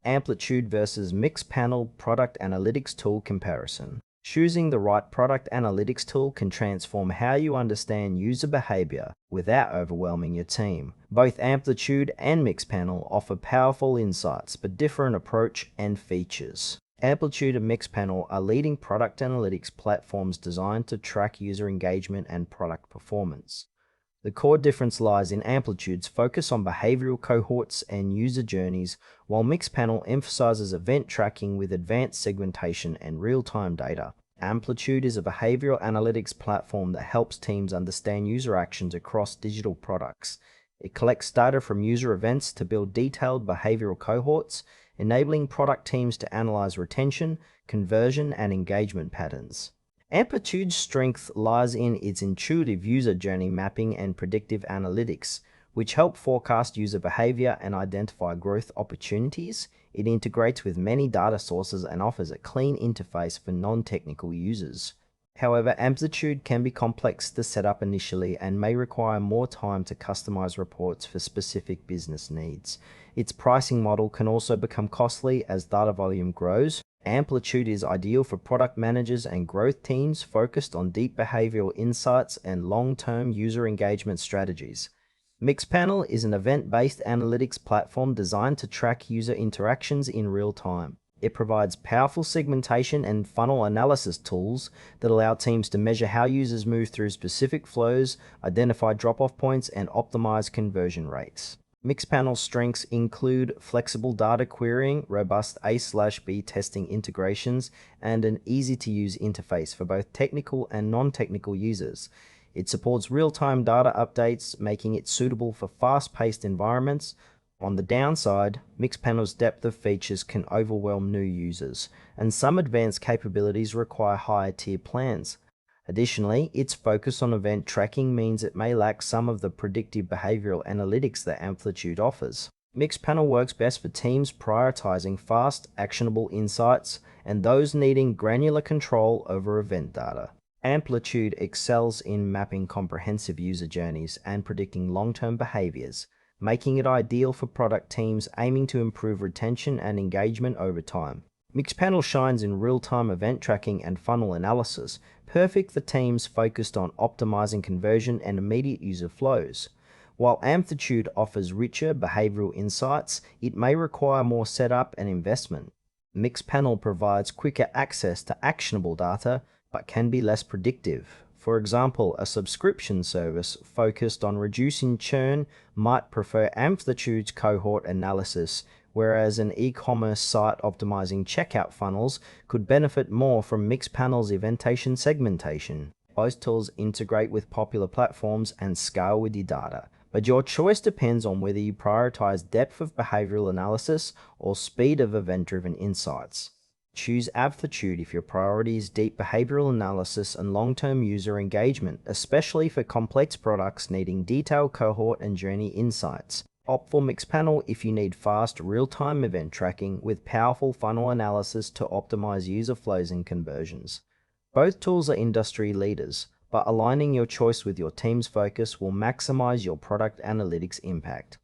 Amplitude versus Mixpanel Product Analytics Tool Comparison. Choosing the right product analytics tool can transform how you understand user behavior without overwhelming your team. Both Amplitude and Mixpanel offer powerful insights but different approach and features. Amplitude and Mixpanel are leading product analytics platforms designed to track user engagement and product performance. The core difference lies in Amplitude's focus on behavioral cohorts and user journeys, while Mixpanel emphasizes event tracking with advanced segmentation and real-time data. Amplitude is a behavioral analytics platform that helps teams understand user actions across digital products. It collects data from user events to build detailed behavioral cohorts, enabling product teams to analyze retention, conversion, and engagement patterns. Amplitude's strength lies in its intuitive user journey mapping and predictive analytics, which help forecast user behavior and identify growth opportunities. It integrates with many data sources and offers a clean interface for non-technical users. However, Amplitude can be complex to set up initially and may require more time to customize reports for specific business needs. Its pricing model can also become costly as data volume grows. Amplitude is ideal for product managers and growth teams focused on deep behavioral insights and long-term user engagement strategies. Mixpanel is an event-based analytics platform designed to track user interactions in real time. It provides powerful segmentation and funnel analysis tools that allow teams to measure how users move through specific flows, identify drop-off points, and optimize conversion rates. Mixpanel's strengths include flexible data querying, robust A/B testing integrations, and an easy-to-use interface for both technical and non-technical users. It supports real-time data updates, making it suitable for fast-paced environments. On the downside, Mixpanel's depth of features can overwhelm new users, and some advanced capabilities require higher-tier plans. Additionally, its focus on event tracking means it may lack some of the predictive behavioral analytics that Amplitude offers. Mixpanel works best for teams prioritizing fast, actionable insights and those needing granular control over event data. Amplitude excels in mapping comprehensive user journeys and predicting long-term behaviors, making it ideal for product teams aiming to improve retention and engagement over time. Mixpanel shines in real-time event tracking and funnel analysis, perfect for teams focused on optimizing conversion and immediate user flows. While Amplitude offers richer behavioral insights, it may require more setup and investment. Mixpanel provides quicker access to actionable data, but can be less predictive. For example, a subscription service focused on reducing churn might prefer Amplitude's cohort analysis, whereas an e-commerce site optimizing checkout funnels could benefit more from Mixpanel's eventation segmentation. Both tools integrate with popular platforms and scale with your data, but your choice depends on whether you prioritize depth of behavioral analysis or speed of event-driven insights. Choose Amplitude if your priority is deep behavioral analysis and long-term user engagement, especially for complex products needing detailed cohort and journey insights. Opt for Mixpanel if you need fast, real-time event tracking with powerful funnel analysis to optimize user flows and conversions. Both tools are industry leaders, but aligning your choice with your team's focus will maximize your product analytics impact.